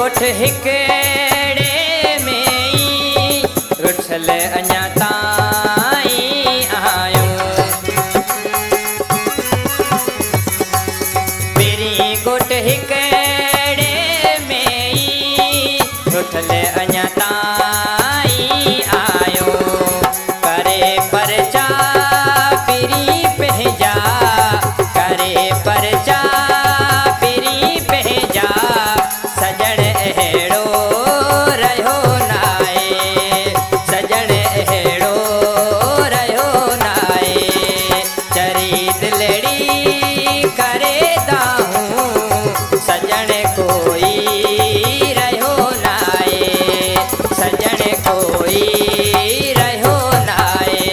गोठ हिकड़े में रुठल अञा ताईं आयूं। पहिरीं गोठ हिकड़े में रुठल अञा ताईं आयूं। करे परचा पहिरीं पंहिंजा, करे परचा पहिरीं पंहिंजा, सजण अहिड़ो रहियो नाहे, सजण अहिड़ो रहियो नाहे। चरी दिलड़ी करे दाहूं, सजण कोई रहियो नाहे, सजण कोई रहियो नाहे।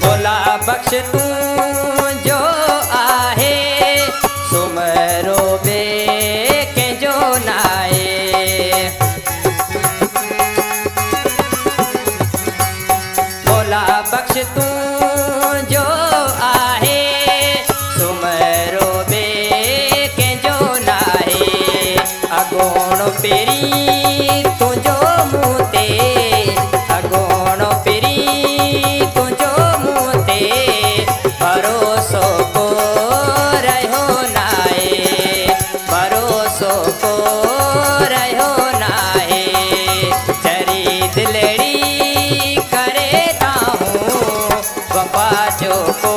भोला बख्श तूं जो आहे, सुमरो बे कंहिंजो नाहे। भोला बख्श तूं जो आहे, सुमरो बे कंहिंजो नाहे। अगोणो पहिरीं तुंहिंजो मूं ते, अगोणो पहिरीं तुंहिंजो मूं ते, भरोसो को रहियो नाहे, भरोसो को रहियो नाहे। चरी दिलड़ी करे दाहूं, वफ़ा जो को